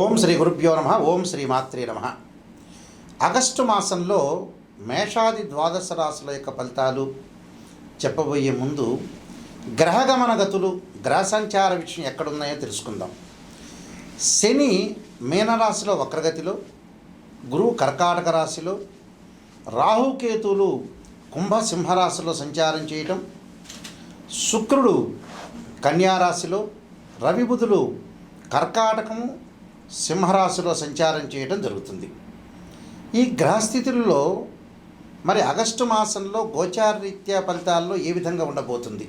ఓం శ్రీ గురుభ్యో నమ. ఓం శ్రీ మాత్రే నమ. ఆగస్టు మాసంలో మేషాది ద్వాదశ రాశుల యొక్క ఫలితాలు చెప్పబోయే ముందు గ్రహగమన గతులు, గ్రహ సంచార విషయం ఎక్కడున్నాయో తెలుసుకుందాం. శని మీనరాశిలో వక్రగతిలో, గురువు కర్కాటక రాశిలో, రాహుకేతువులు కుంభ సింహరాశిలో సంచారం చేయటం, శుక్రుడు కన్యారాశిలో, రవి బుధులు కర్కాటకము సింహరాశిలో సంచారం చేయడం జరుగుతుంది. ఈ గ్రహస్థితుల్లో మరి ఆగస్టు మాసంలో గోచారరీత్యా ఫలితాల్లో ఏ విధంగా ఉండబోతుంది,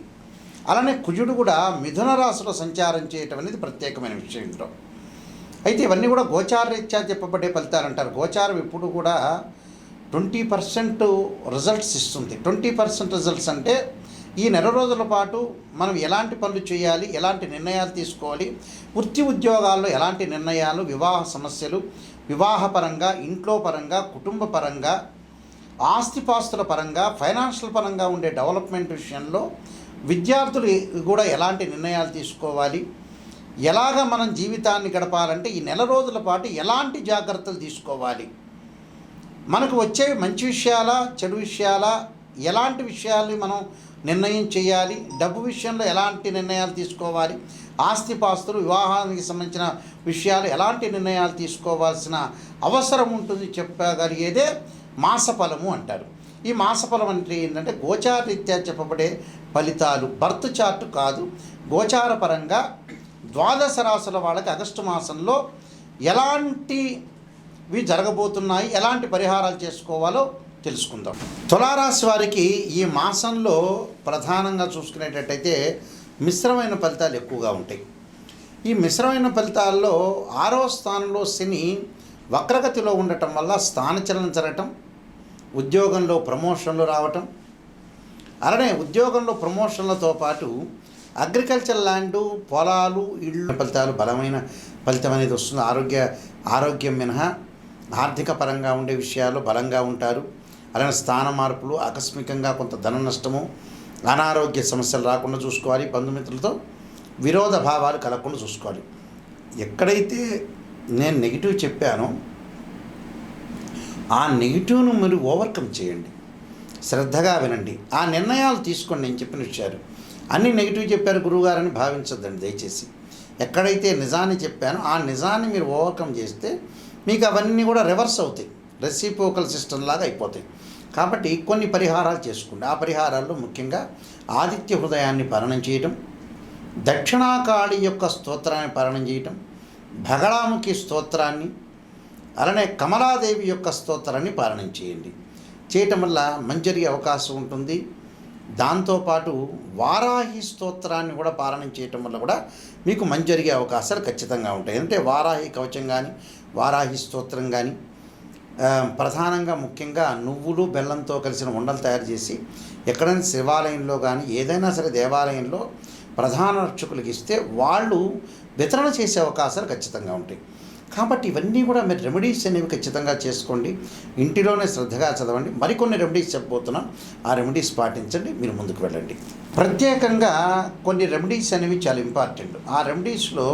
అలానే కుజుడు కూడా మిథున రాశిలో సంచారం చేయటం అనేది ప్రత్యేకమైన విషయం ఇందులో. అయితే ఇవన్నీ కూడా గోచారరీత్యా చెప్పబడే ఫలితాలు అంటారు. గోచారం ఎప్పుడు కూడా 20% రిజల్ట్స్ ఇస్తుంది. 20% రిజల్ట్స్ అంటే ఈ నెల రోజుల పాటు మనం ఎలాంటి పనులు చేయాలి, ఎలాంటి నిర్ణయాలు తీసుకోవాలి, వృత్తి ఉద్యోగాల్లో ఎలాంటి నిర్ణయాలు, వివాహ సమస్యలు, వివాహపరంగా, ఇంట్లో పరంగా, కుటుంబ పరంగా, ఆస్తిపాస్తుల పరంగా, ఫైనాన్షియల్ పరంగా ఉండే డెవలప్మెంట్ విషయంలో విద్యార్థులు కూడా ఎలాంటి నిర్ణయాలు తీసుకోవాలి, ఎలాగ మనం జీవితాన్ని గడపాలంటే ఈ నెల రోజుల పాటు ఎలాంటి జాగ్రత్తలు తీసుకోవాలి, మనకు వచ్చే మంచి విషయాలా చెడు విషయాలా, ఎలాంటి విషయాల్ని మనం నిర్ణయం చేయాలి, డబ్బు విషయంలో ఎలాంటి నిర్ణయాలు తీసుకోవాలి, ఆస్తిపాస్తులు, వివాహానికి సంబంధించిన విషయాలు ఎలాంటి నిర్ణయాలు తీసుకోవాల్సిన అవసరం ఉంటుంది చెప్పగలిగేదే మాసఫలము అంటారు. ఈ మాసఫలం అంటే ఏంటంటే గోచారరీత్యా చెప్పబడే ఫలితాలు, బర్త్ చార్ట్ కాదు. గోచార పరంగా ద్వాదశ రాశుల వాళ్ళకి ఆగస్టు మాసంలో ఎలాంటివి జరగబోతున్నాయి, ఎలాంటి పరిహారాలు చేసుకోవాలో తెలుసుకుందాం. తులారాశి వారికి ఈ మాసంలో ప్రధానంగా చూసుకునేటట్టయితే మిశ్రమైన ఫలితాలు ఎక్కువగా ఉంటాయి. ఈ మిశ్రమైన ఫలితాల్లో 6వ స్థానంలో శని వక్రగతిలో ఉండటం వల్ల స్థానచలనం జరగటం, ఉద్యోగంలో ప్రమోషన్లు రావటం, అలానే ఉద్యోగంలో ప్రమోషన్లతో పాటు అగ్రికల్చర్ ల్యాండు, పొలాలు, ఇళ్ళు ఫలితాలు బలమైన ఫలితం అనేది వస్తుంది. ఆరోగ్యం మినహా ఆర్థిక పరంగా ఉండే విషయాలు బలంగా ఉంటారు. అలానే స్థాన మార్పులు, ఆకస్మికంగా కొంత ధన నష్టము, అనారోగ్య సమస్యలు రాకుండా చూసుకోవాలి. బంధుమిత్రులతో విరోధ భావాలు కలగకుండా చూసుకోవాలి. ఎక్కడైతే నేను నెగిటివ్ చెప్పానో ఆ నెగిటివ్ను మీరు ఓవర్కమ్ చేయండి, శ్రద్ధగా వినండి, ఆ నిర్ణయాలు తీసుకోండి. నేను చెప్పిన విషయాలు అన్నీ నెగిటివ్ చెప్పారు గురువుగారని భావించద్దండి దయచేసి. ఎక్కడైతే నిజాన్ని చెప్పానో ఆ నిజాన్ని మీరు ఓవర్కమ్ చేస్తే మీకు అవన్నీ కూడా రివర్స్ అవుతాయి, రెసిప్రోకల్ సిస్టమ్ లాగా అయిపోతాయి. కాబట్టి కొన్ని పరిహారాలు చేసుకోండి. ఆ పరిహారాల్లో ముఖ్యంగా ఆదిత్య హృదయాన్ని పారణం చేయటం, దక్షిణాకాళి యొక్క స్తోత్రాన్ని పారణం చేయటం, భగళాముఖి స్తోత్రాన్ని, అలానే కమలాదేవి యొక్క స్తోత్రాన్ని పారణం చేయండి. చేయటం వల్ల మంచి జరిగే అవకాశం ఉంటుంది. దాంతోపాటు వారాహి స్తోత్రాన్ని కూడా పారణం చేయటం వల్ల కూడా మీకు మంచి జరిగే అవకాశాలు ఖచ్చితంగా ఉంటాయి. అంటే వారాహి కవచం కానీ, వారాహి స్తోత్రం కానీ, ప్రధానంగా ముఖ్యంగా నువ్వులు బెల్లంతో కలిసిన ఉండలు తయారు చేసి ఎక్కడైనా శివాలయంలో కానీ ఏదైనా సరే దేవాలయంలో ప్రధాన రక్షకులకు ఇస్తే వాళ్ళు వితరణ చేసే అవకాశాలు ఖచ్చితంగా ఉంటాయి. కాబట్టి ఇవన్నీ కూడా మీరు రెమెడీస్ అనేవి ఖచ్చితంగా చేసుకోండి. ఇంటిలోనే శ్రద్ధగా చదవండి. మరికొన్ని రెమెడీస్ చెప్పబోతున్నాం, ఆ రెమెడీస్ పాటించండి, మీరు ముందుకు వెళ్ళండి. ప్రత్యేకంగా కొన్ని రెమెడీస్ అనేవి చాలా ఇంపార్టెంట్. ఆ రెమెడీస్లో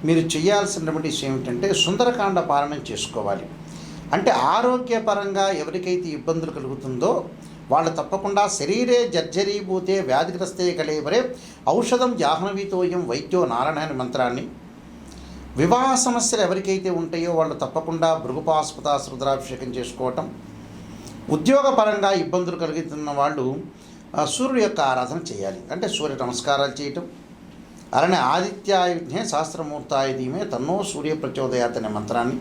మీరు చేయాల్సిన రెమెడీస్ ఏమిటంటే సుందరకాండ పారాయణం చేసుకోవాలి. అంటే ఆరోగ్యపరంగా ఎవరికైతే ఇబ్బందులు కలుగుతుందో వాళ్ళు తప్పకుండా శరీరే జర్జరీభూతే వ్యాధిగ్రస్తే కలేవరే ఔషధం జాహ్నవీతోయం వైద్యో నారాయణ మంత్రాన్ని, వివాహ సమస్యలు ఎవరికైతే ఉంటాయో వాళ్ళు తప్పకుండా భృగుపాస్పద రుద్రాభిషేకం చేసుకోవటం, ఉద్యోగపరంగా ఇబ్బందులు కలుగుతున్న వాళ్ళు సూర్యుడు యొక్క ఆరాధన చేయాలి. అంటే సూర్య నమస్కారాలు చేయటం, అలానే ఆదిత్యాయుధ్నే సహస్రమూర్తాయ ధీమే తన్నో సూర్య ప్రచోదయాత్ అనే మంత్రాన్ని,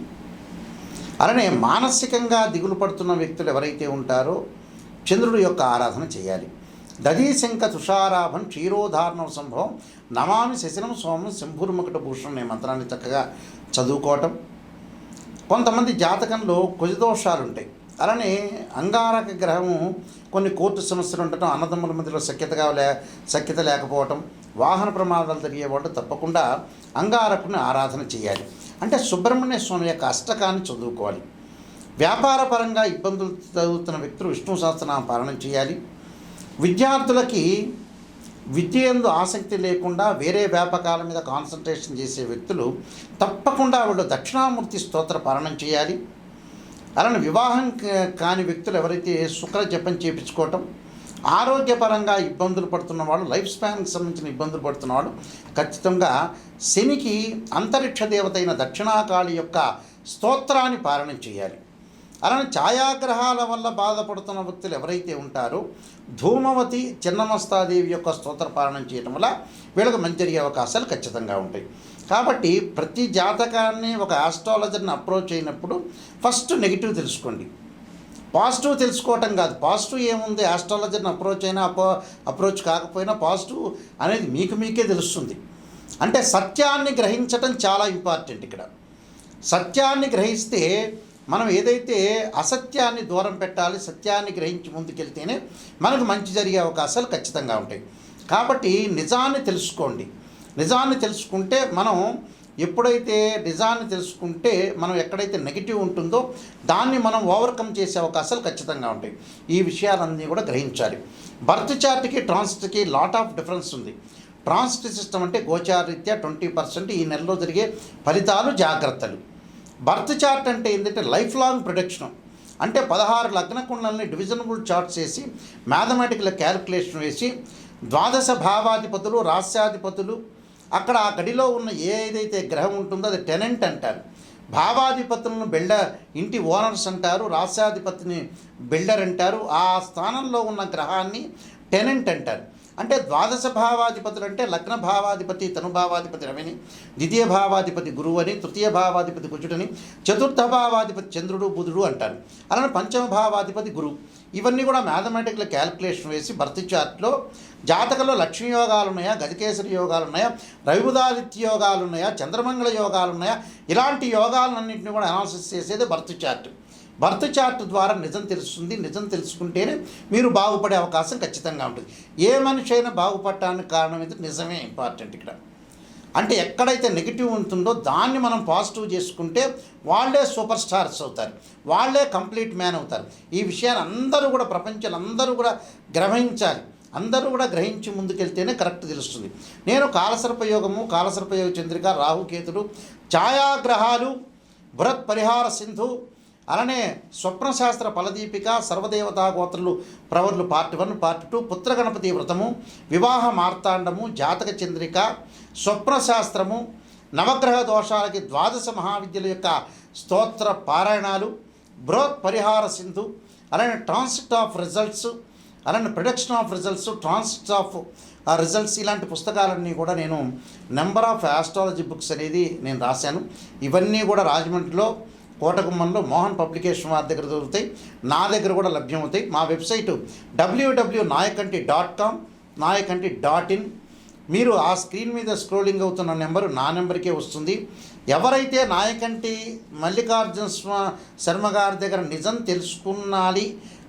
అలానే మానసికంగా దిగులు పడుతున్న వ్యక్తులు ఎవరైతే ఉంటారో చంద్రుడి యొక్క ఆరాధన చేయాలి. దధీశంక తుషారాభం క్షీరోధారణం సంభవం నమామి శశినం సోమం శంభుర్మకుట భూషణం అనే మంత్రాన్ని చక్కగా చదువుకోవటం. కొంతమంది జాతకంలో కుజదోషాలు ఉంటాయి. అలానే అంగారక గ్రహము కొన్ని కోర్టు సమస్యలు ఉండటం, అన్నదమ్ముల మధ్యలో సఖ్యత లేకపోవటం, వాహన ప్రమాదాలు జరిగే వాళ్ళు తప్పకుండా అంగారకుని ఆరాధన చేయాలి. అంటే సుబ్రహ్మణ్య స్వామి యొక్క అష్టకాన్ని చదువుకోవాలి. వ్యాపారపరంగా ఇబ్బందులు చదువుతున్న వ్యక్తులు విష్ణు సహస్రనామ పారాయణం చేయాలి. విద్యార్థులకి విద్య యందు ఆసక్తి లేకుండా వేరే వ్యాపకాల మీద కాన్సన్ట్రేషన్ చేసే వ్యక్తులు తప్పకుండా వాళ్ళు దక్షిణామూర్తి స్తోత్ర పాలనం చేయాలి. అలానే వివాహం కాని వ్యక్తులు ఎవరైతే శుక్ర జపం చేయించుకోవటం, ఆరోగ్యపరంగా ఇబ్బందులు పడుతున్న వాళ్ళు, లైఫ్ స్పాన్కి సంబంధించిన ఇబ్బందులు పడుతున్న వాళ్ళు ఖచ్చితంగా శనికి అంతరిక్ష దేవత అయిన దక్షిణాకాళి యొక్క స్తోత్రాన్ని పాలన చేయాలి. అలానే ఛాయాగ్రహాల వల్ల బాధపడుతున్న వ్యక్తులు ఎవరైతే ఉంటారో ధూమవతి చిన్నమస్తాదేవి యొక్క స్తోత్ర పాలన చేయడం వల్ల వీళ్ళకి మంచి జరిగే అవకాశాలు ఖచ్చితంగా ఉంటాయి. కాబట్టి ప్రతి జాతకాన్ని ఒక ఆస్ట్రాలజర్ని అప్రోచ్ అయినప్పుడు ఫస్ట్ నెగిటివ్ తెలుసుకోండి, పాజిటివ్ తెలుసుకోవటం కాదు. పాజిటివ్ ఏముంది, ఆస్ట్రాలజర్ని అప్రోచ్ అయినా అప్రోచ్ కాకపోయినా పాజిటివ్ అనేది మీకే తెలుస్తుంది. అంటే సత్యాన్ని గ్రహించటం చాలా ఇంపార్టెంట్. ఇక్కడ సత్యాన్ని గ్రహిస్తే మనం ఏదైతే అసత్యాన్ని దూరం పెట్టాలి, సత్యాన్ని గ్రహించి ముందుకెళ్తేనే మనకు మంచి జరిగే అవకాశాలు ఖచ్చితంగా ఉంటాయి. కాబట్టి నిజాన్ని తెలుసుకోండి. నిజాన్ని తెలుసుకుంటే మనం ఎప్పుడైతే నిజాన్ని తెలుసుకుంటే మనం ఎక్కడైతే నెగిటివ్ ఉంటుందో దాన్ని మనం ఓవర్కమ్ చేసే అవకాశాలు ఖచ్చితంగా ఉంటాయి. ఈ విషయాలన్నీ కూడా గ్రహించాలి. బర్త్ చార్ట్కి ట్రాన్సిట్కి లాట్ ఆఫ్ డిఫరెన్స్ ఉంది. ట్రాన్సిట్ సిస్టమ్ అంటే గోచారరీత్యా 20% ఈ నెలలో జరిగే ఫలితాలు, జాగ్రత్తలు. బర్త్ చార్ట్ అంటే ఏంటంటే లైఫ్ లాంగ్ ప్రొడక్షన్. అంటే 16 లగ్న కుండలని డివిజనబుల్ చార్ట్స్ వేసి మ్యాథమెటికల్ క్యాలిక్యులేషన్ వేసి ద్వాదశ భావాధిపతులు, రాస్యాధిపతులు, అక్కడ ఆ గడిలో ఉన్న ఏదైతే గ్రహం ఉంటుందో అది టెనెంట్ అంటారు. భావాధిపతులను ఇంటి ఓనర్స్ అంటారు, రాస్యాధిపతిని బిల్డర్ అంటారు. ఆ స్థానంలో ఉన్న గ్రహాన్ని టెనెంట్ అంటారు. అంటే ద్వాదశ భావాధిపతులు అంటే లగ్న భావాధిపతి తనుభావాధిపతి రవిని, ద్వితీయ భావాధిపతి గురువు అని, తృతీయ భావాధిపతి కుజుడని, చతుర్థ భావాధిపతి చంద్రుడు బుధుడు అంటారు. అలానే పంచమ భావాధిపతి గురువు. ఇవన్నీ కూడా మ్యాథమెటికల్ క్యాలిక్యులేషన్ వేసి బర్త్ చార్ట్లో జాతకంలో లక్ష్మీ యోగాలు ఉన్నాయా, గజకేసరి యోగాలు ఉన్నాయా, రవిబుధాదిత్య యోగాలు ఉన్నాయా, చంద్రమంగళ యోగాలు ఉన్నాయా, ఇలాంటి యోగాలన్నింటినీ కూడా అనాలిసిస్ చేసేది బర్త్ చార్ట్. బర్త్ చార్ట్ ద్వారా నిజం తెలుస్తుంది. నిజం తెలుసుకుంటేనే మీరు బాగుపడే అవకాశం ఖచ్చితంగా ఉంటుంది. ఏ మనిషి అయినా బాగుపడటానికి కారణం అయితే నిజమే ఇంపార్టెంట్ ఇక్కడ. అంటే ఎక్కడైతే నెగిటివ్ ఉంటుందో దాన్ని మనం పాజిటివ్ చేసుకుంటే వాళ్ళే సూపర్ స్టార్స్ అవుతారు, వాళ్ళే కంప్లీట్ మ్యాన్ అవుతారు. ఈ విషయాన్ని అందరూ కూడా ప్రపంచంలో అందరూ కూడా గ్రహించాలి. అందరూ కూడా గ్రహించి ముందుకెళ్తేనే కరెక్ట్ తెలుస్తుంది. నేను కాలసర్పయోగము, కాలసర్పయోగ చంద్రిక, రాహుకేతుడు, ఛాయాగ్రహాలు, బృహత్ పరిహార సింధు, అలానే స్వప్నశాస్త్ర ఫలదీపిక, సర్వదేవతా గోత్రులు ప్రవర్లు పార్ట్ 1, పార్ట్ 2, పుత్రగణపతి వ్రతము, వివాహ మార్తాండము, జాతక చంద్రిక, స్వప్నశాస్త్రము, నవగ్రహ దోషాలకి ద్వాదశ మహావిద్యల యొక్క స్తోత్ర పారాయణాలు, బృహత్ పరిహార సింధు, అలానే ట్రాన్సిట్ ఆఫ్ రిజల్ట్స్, అలానే production of results, transit of results, ఇలాంటి పుస్తకాలన్నీ కూడా నేను నెంబర్ ఆఫ్ ఆస్ట్రాలజీ బుక్స్ అనేది నేను రాశాను. ఇవన్నీ కూడా రాజమండ్రిలో కోటగుమ్మంలో మోహన్ పబ్లికేషన్ వారి దగ్గర దొరుకుతాయి, నా దగ్గర కూడా లభ్యమవుతాయి. మా వెబ్సైటు www.nayakanti.com, nayakanti.in. మీరు ఆ స్క్రీన్ మీద స్క్రోలింగ్ అవుతున్న నెంబరు నా నెంబర్కే వస్తుంది. ఎవరైతే నాయకంటి మల్లికార్జున శర్మ గారి దగ్గర నిజం తెలుసుకున్నాలి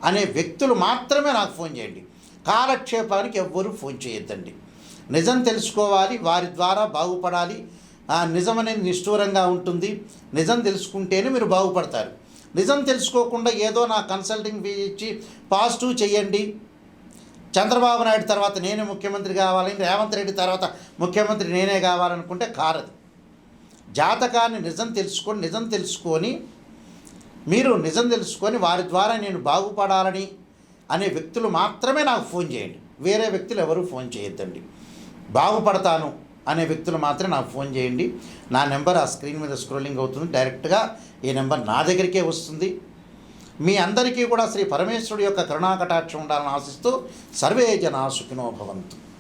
అనే వ్యక్తులు మాత్రమే నాకు ఫోన్ చేయండి. కాలక్షేపానికి ఎవ్వరూ ఫోన్ చేయొద్దండి. నిజం తెలుసుకోవాలి, వారి ద్వారా బాగుపడాలి. నిజం అనేది నిష్ఠూరంగా ఉంటుంది. నిజం తెలుసుకుంటేనే మీరు బాగుపడతారు. నిజం తెలుసుకోకుండా ఏదో నా కన్సల్టింగ్ ఫీ ఇచ్చి పాజిటివ్ చేయండి, చంద్రబాబు నాయుడు తర్వాత నేనే ముఖ్యమంత్రి కావాలి, రేవంత్ రెడ్డి తర్వాత ముఖ్యమంత్రి నేనే కావాలనుకుంటే కారదు. జాతకాన్ని నిజం తెలుసుకొని మీరు నిజం తెలుసుకొని వారి ద్వారా నేను బాగుపడాలని అనే వ్యక్తులు మాత్రమే నాకు ఫోన్ చేయండి. వేరే వ్యక్తులు ఎవరు ఫోన్ చేయొద్దండి. బాగుపడతాను అనే వ్యక్తులు మాత్రమే నాకు ఫోన్ చేయండి. నా నెంబర్ ఆ స్క్రీన్ మీద స్క్రోలింగ్ అవుతుంది. డైరెక్ట్గా ఈ నెంబర్ నా దగ్గరికే వస్తుంది. మీ అందరికీ కూడా శ్రీ పరమేశ్వరుడి యొక్క కరుణాకటాక్షం ఉండాలని ఆశిస్తూ సర్వే జనా సుఖినో భవంతు.